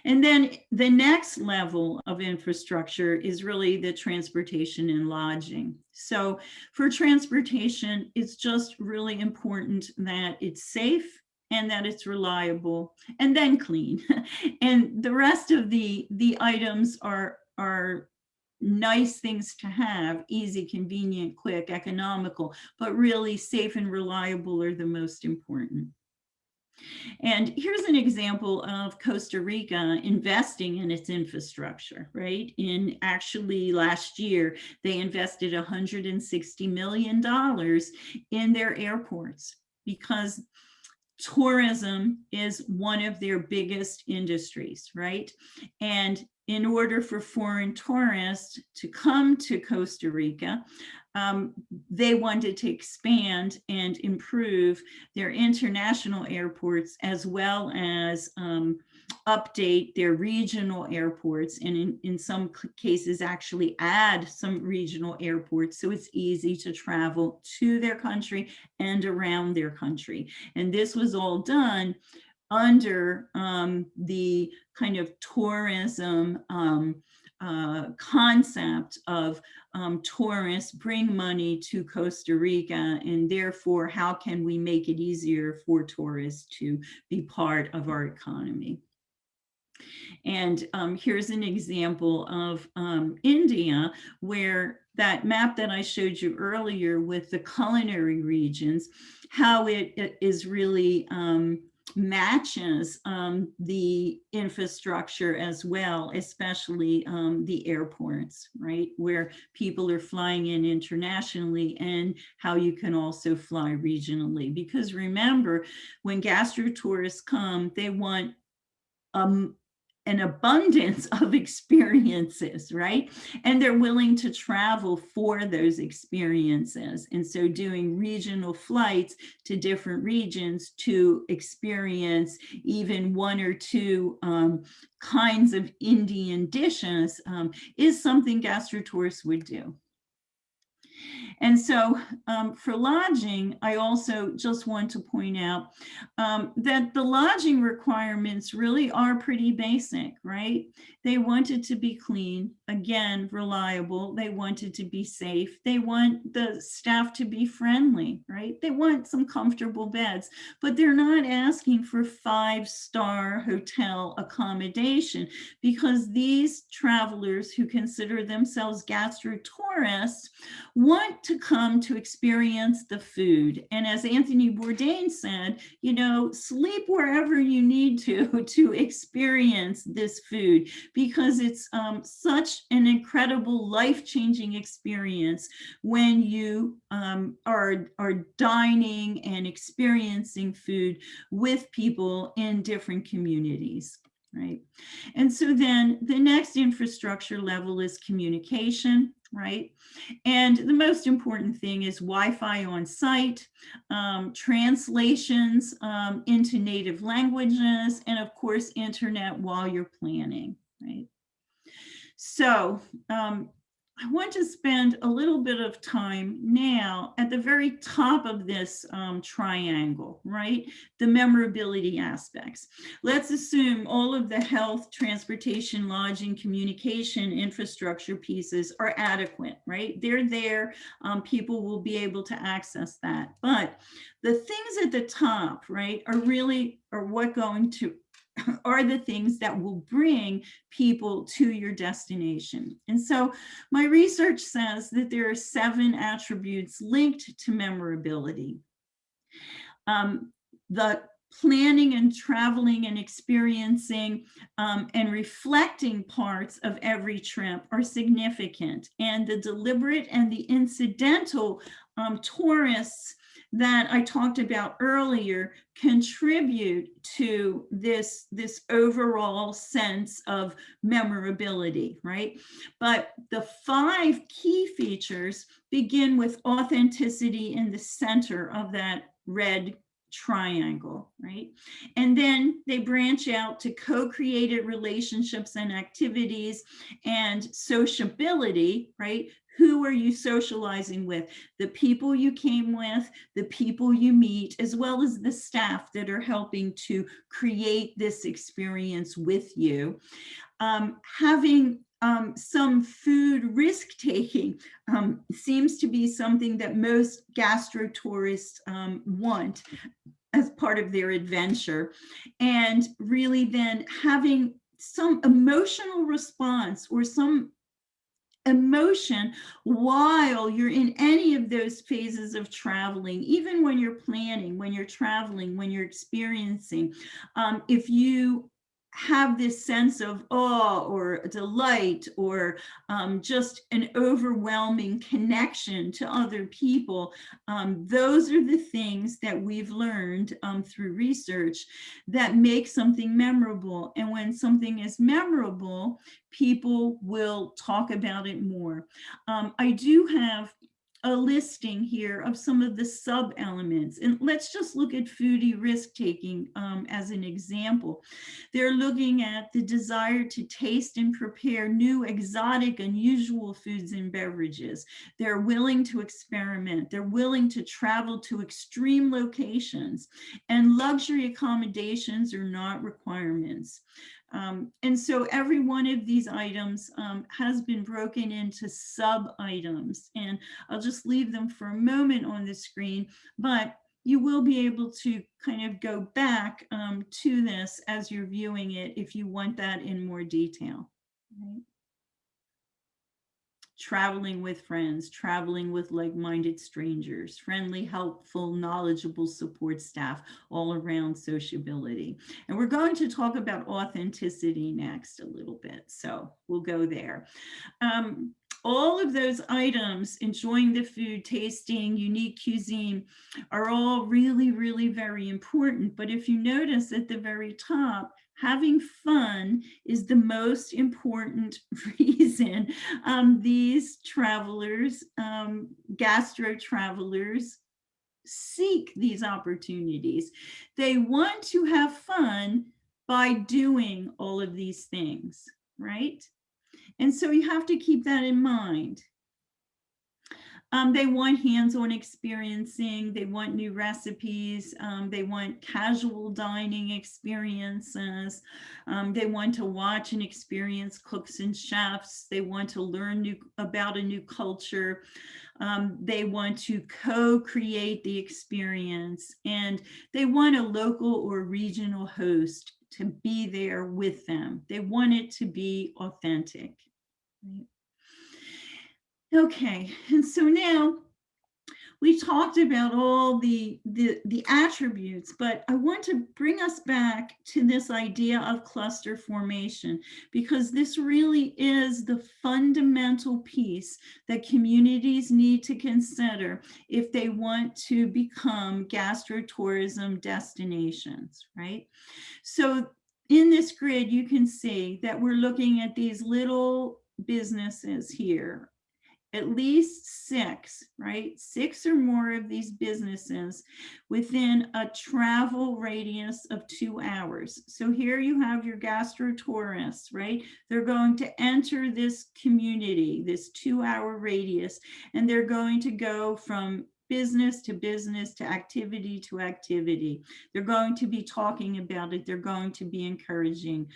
And then the next level of infrastructure is really the transportation and lodging. So for transportation, it's just really important that it's safe and that it's reliable and then clean. And the rest of the items are nice things to have: easy, convenient, quick, economical, but really safe and reliable are the most important. And here's an example of Costa Rica investing in its infrastructure, right? In actually last year, they invested $160 million in their airports because tourism is one of their biggest industries, right? And in order for foreign tourists to come to Costa Rica, um, they wanted to expand and improve their international airports as well as update their regional airports, and in some cases actually add some regional airports so it's easy to travel to their country and around their country. And this was all done under the kind of tourism concept of tourists bring money to Costa Rica, and therefore, how can we make it easier for tourists to be part of our economy? And here's an example of India, where that map that I showed you earlier with the culinary regions, how it is really matches the infrastructure as well, especially the airports, right? Where people are flying in internationally, and how you can also fly regionally. Because remember, when gastro tourists come, they want an abundance of experiences, right? And they're willing to travel for those experiences. And so doing regional flights to different regions to experience even one or two kinds of Indian dishes is something gastro tourists would do. And so for lodging, I also just want to point out that the lodging requirements really are pretty basic, right? They want it to be clean, again, reliable. They want it to be safe. They want the staff to be friendly, right? They want some comfortable beds, but they're not asking for 5-star hotel accommodation, because these travelers who consider themselves gastro tourists want to come to experience the food. And as Anthony Bourdain said, you know, sleep wherever you need to experience this food, because it's such an incredible life-changing experience when you are dining and experiencing food with people in different communities. Right. And so then the next infrastructure level is communication, right? And the most important thing is Wi-Fi on site, translations into native languages, and of course, internet while you're planning, right? So I want to spend a little bit of time now at the very top of this triangle, right? The memorability aspects. Let's assume all of the health, transportation, lodging, communication, infrastructure pieces are adequate, right? They're there. People will be able to access that. But the things at the top, right, are what going to are the things that will bring people to your destination. And so my research says that there are 7 attributes linked to memorability. The planning and traveling and experiencing and reflecting parts of every trip are significant. And the deliberate and the incidental tourists that I talked about earlier contribute to this overall sense of memorability, right? But the 5 key features begin with authenticity in the center of that red triangle, right? And then they branch out to co-created relationships and activities and sociability, right? Who are you socializing with? The people you came with, the people you meet, as well as the staff that are helping to create this experience with you. Having some food risk taking seems to be something that most gastro tourists want as part of their adventure. And really then having some emotional response or some emotion while you're in any of those phases of traveling, even when you're planning, when you're traveling, when you're experiencing. If you have this sense of awe or delight or just an overwhelming connection to other people, those are the things that we've learned through research that make something memorable. And when something is memorable, people will talk about it more. I do have a listing here of some of the sub elements. And let's just look at foodie risk taking as an example. They're looking at the desire to taste and prepare new, exotic, unusual foods and beverages. They're willing to experiment. They're willing to travel to extreme locations. And luxury accommodations are not requirements. And so every one of these items has been broken into sub items. And I'll just leave them for a moment on the screen, but you will be able to kind of go back to this as you're viewing it if you want that in more detail. Right? Traveling with friends, traveling with like-minded strangers, friendly, helpful, knowledgeable support staff, all around sociability. And we're going to talk about authenticity next a little bit, so we'll go there. All of those items, enjoying the food, tasting, unique cuisine, are all really, really very important. But if you notice at the very top, having fun is the most important reason these travelers, gastro travelers, seek these opportunities. They want to have fun by doing all of these things, right? And so you have to keep that in mind. They want hands-on experiencing, they want new recipes, they want casual dining experiences, they want to watch and experience cooks and chefs, they want to learn about a new culture, they want to co-create the experience, and they want a local or regional host to be there with them. They want it to be authentic. Right? Okay, and so now we talked about all the attributes, but I want to bring us back to this idea of cluster formation, because this really is the fundamental piece that communities need to consider if they want to become gastro-tourism destinations, right? So in this grid, you can see that we're looking at these little businesses here, at least 6, right? 6 or more of these businesses within a travel radius of 2 hours. So here you have your gastro tourists, right? They're going to enter this community, this 2-hour radius, and they're going to go from business to business to activity to activity. They're going to be talking about it. They're going to be encouraging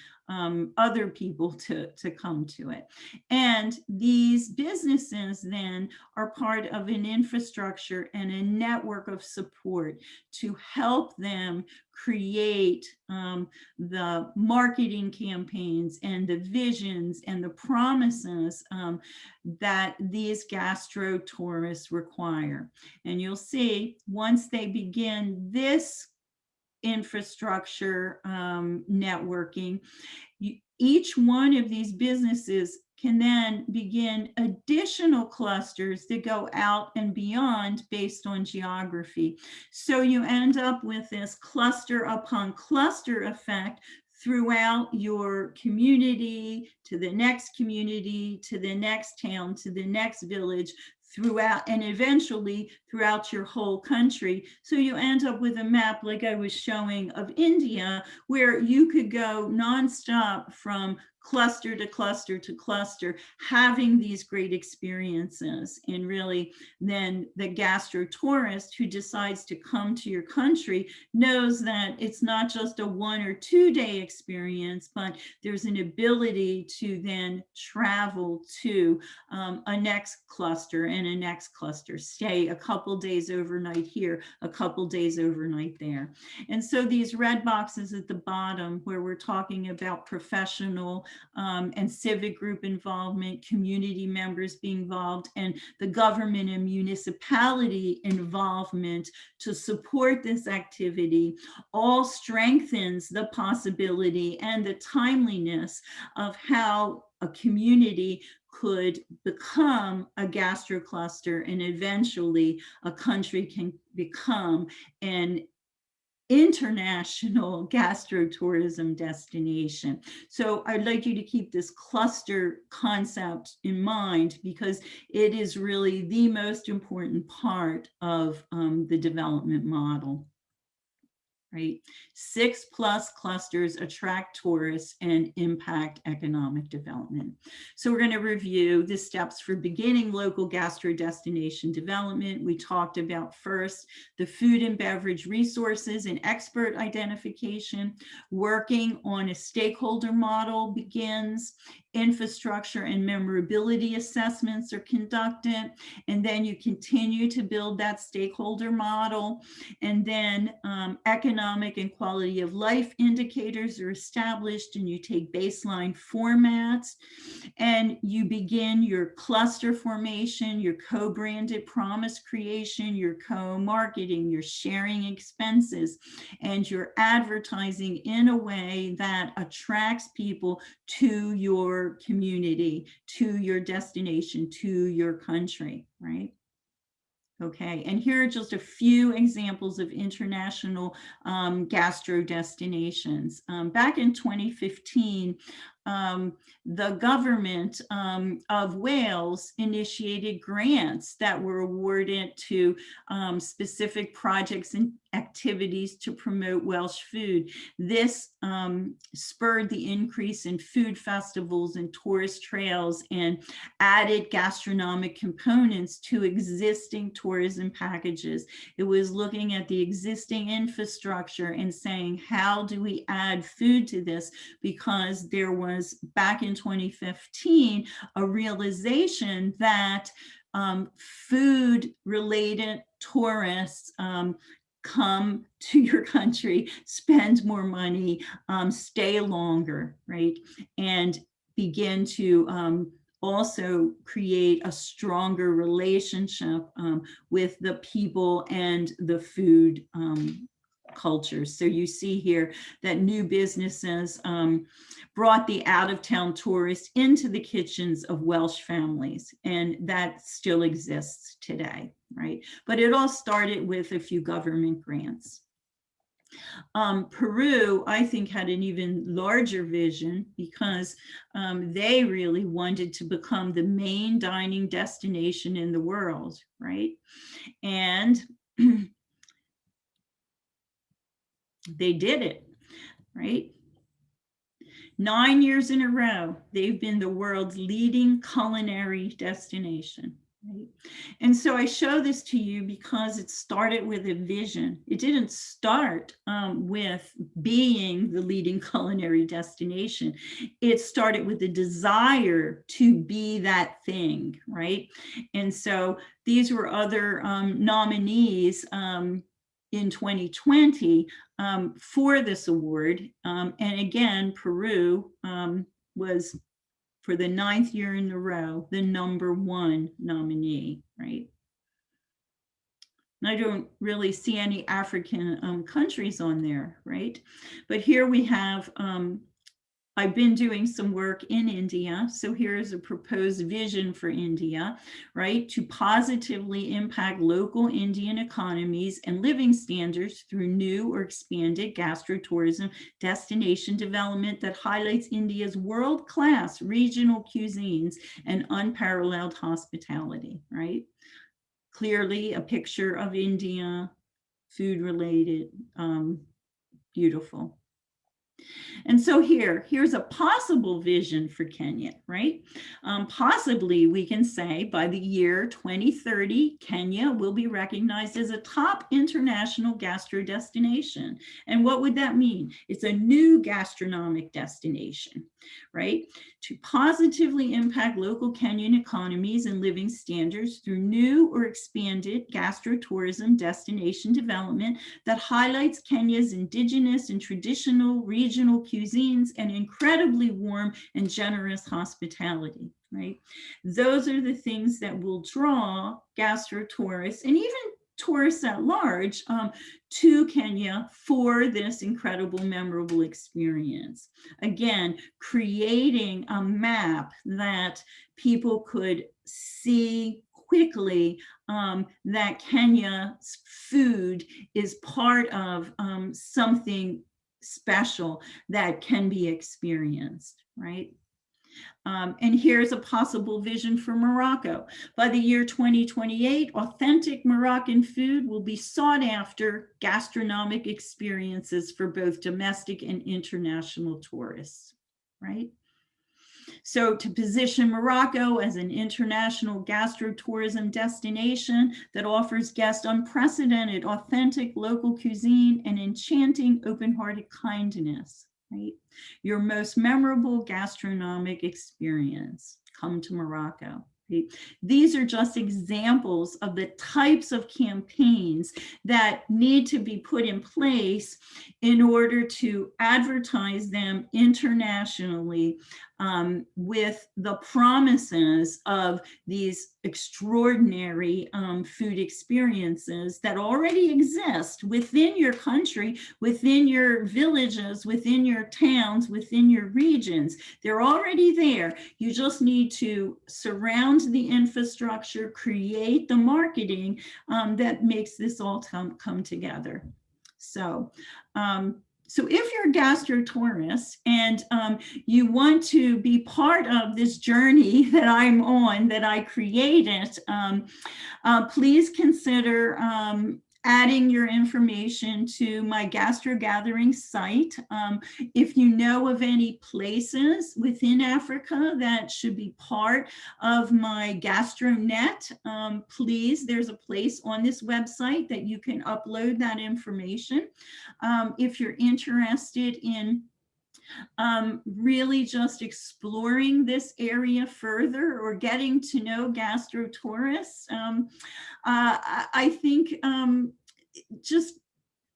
other people to come to it. And these businesses then are part of an infrastructure and a network of support to help them create the marketing campaigns and the visions and the promises that these gastro tourists require. And you'll see once they begin this infrastructure networking, each one of these businesses can then begin additional clusters that go out and beyond based on geography. So you end up with this cluster upon cluster effect throughout your community, to the next community, to the next town, to the next village, throughout, and eventually throughout your whole country. So you end up with a map like I was showing of India, where you could go nonstop from cluster to cluster to cluster, having these great experiences. And really then the gastro tourist who decides to come to your country knows that it's not just a 1 or 2 day experience, but there's an ability to then travel to a next cluster and a next cluster, stay a couple days overnight here, a couple days overnight there. And so these red boxes at the bottom where we're talking about professional and civic group involvement, community members being involved, and the government and municipality involvement to support this activity all strengthens the possibility and the timeliness of how a community could become a gastrocluster, and eventually a country can become an international gastrotourism destination. So I'd like you to keep this cluster concept in mind, because it is really the most important part of the development model. Right? 6+ clusters attract tourists and impact economic development. So we're going to review the steps for beginning local gastro destination development. We talked about first the food and beverage resources and expert identification. Working on a stakeholder model begins. Infrastructure and memorability assessments are conducted, and then you continue to build that stakeholder model, and then economic and quality of life indicators are established, and you take baseline formats, and you begin your cluster formation, your co-branded promise creation, your co-marketing, your sharing expenses, and your advertising in a way that attracts people to your community, to your destination, to your country, right? Okay, and here are just a few examples of international gastro destinations. Back in 2015, the government of Wales initiated grants that were awarded to specific projects and activities to promote Welsh food. This spurred the increase in food festivals and tourist trails, and added gastronomic components to existing tourism packages. It was looking at the existing infrastructure and saying, how do we add food to this? Because there was, back in 2015, a realization that food-related tourists come to your country, spend more money, stay longer, right? And begin to also create a stronger relationship with the people and the food cultures. So you see here that new businesses brought the out-of-town tourists into the kitchens of Welsh families, and that still exists today, right? But it all started with a few government grants. Peru, I think, had an even larger vision, because they really wanted to become the main dining destination in the world, right? And they did it, right? 9 years in a row, they've been the world's leading culinary destination. Right? And so I show this to you because it started with a vision. It didn't start with being the leading culinary destination. It started with the desire to be that thing, right? And so these were other nominees in 2020 for this award. And again, Peru was, for the 9th year in a row, the #1 nominee, right? And I don't really see any African countries on there, right? But here we have, I've been doing some work in India. So here's a proposed vision for India, right? To positively impact local Indian economies and living standards through new or expanded gastrotourism destination development that highlights India's world-class regional cuisines and unparalleled hospitality, right? Clearly a picture of India, food-related, beautiful. And so here's a possible vision for Kenya, right? Possibly we can say by the year 2030, Kenya will be recognized as a top international gastro destination. And what would that mean? It's a new gastronomic destination, right? To positively impact local Kenyan economies and living standards through new or expanded gastrotourism destination development that highlights Kenya's indigenous and traditional regional regional cuisines, and incredibly warm and generous hospitality, right? Those are the things that will draw gastro tourists and even tourists at large to Kenya for this incredible, memorable experience. Again, creating a map that people could see quickly that Kenya's food is part of something special that can be experienced, right? And here's a possible vision for Morocco. By the year 2028, authentic Moroccan food will be sought after gastronomic experiences for both domestic and international tourists, right? So to position Morocco as an international gastro-tourism destination that offers guests unprecedented, authentic local cuisine and enchanting, open-hearted kindness, right? Your most memorable gastronomic experience. Come to Morocco. Right? These are just examples of the types of campaigns that need to be put in place in order to advertise them internationally with the promises of these extraordinary food experiences that already exist within your country, within your villages, within your towns, within your regions. They're already there. You just need to surround the infrastructure, create the marketing that makes this all come together. So if you're a gastro tourist and you want to be part of this journey that I'm on, that I created, please consider adding your information to my Gastro Gathering site. If you know of any places within Africa that should be part of my GastroNet, please, there's a place on this website that you can upload that information. If you're interested in really just exploring this area further or getting to know gastro tourists, I think just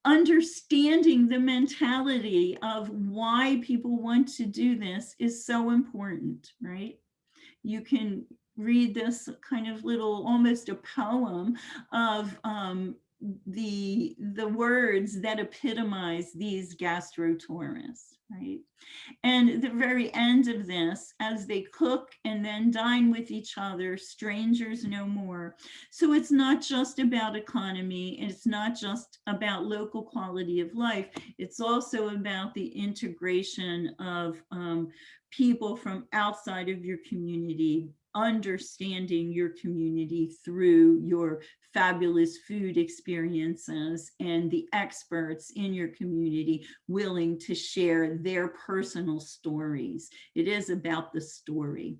understanding the mentality of why people want to do this is so important, right? You can read this kind of little, almost a poem of the words that epitomize these gastro tourists, right? And at the very end of this, as they cook and then dine with each other, strangers no more. So it's not just about economy, and it's not just about local quality of life. It's also about the integration of people from outside of your community, understanding your community through your fabulous food experiences and the experts in your community willing to share their personal stories. It is about the story.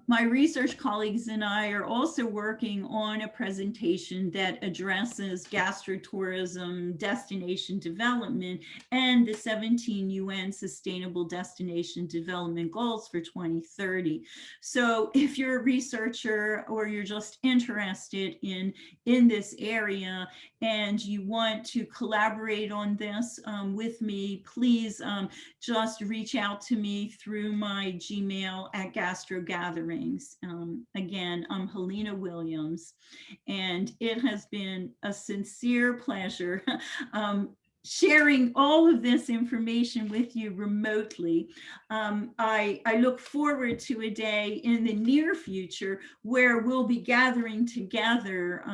My research colleagues and I are also working on a presentation that addresses gastrotourism destination development and the 17 UN Sustainable Destination Development Goals for 2030. So if you're a researcher or you're just interested in this area and you want to collaborate on this with me, please just reach out to me through my Gmail at Gastro Gatherings. Again, I'm Helena Williams, and it has been a sincere pleasure sharing all of this information with you remotely. I look forward to a day in the near future where we'll be gathering together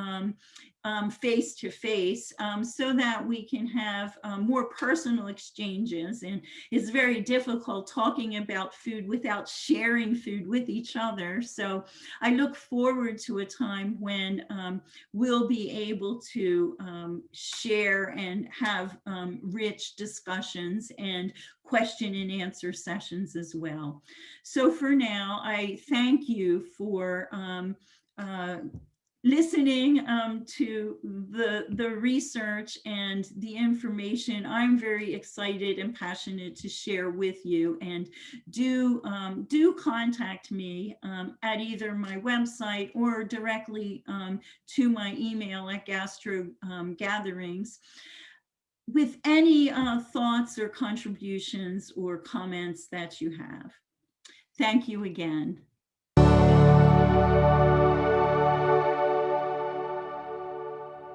face to face so that we can have more personal exchanges. And it's very difficult talking about food without sharing food with each other. So I look forward to a time when we'll be able to share and have rich discussions and question and answer sessions as well. So for now, I thank you for listening to the research and the information. I'm very excited and passionate to share with you, and do contact me at either my website or directly to my email at Gastro Gatherings. with any thoughts or contributions or comments that you have. Thank you again.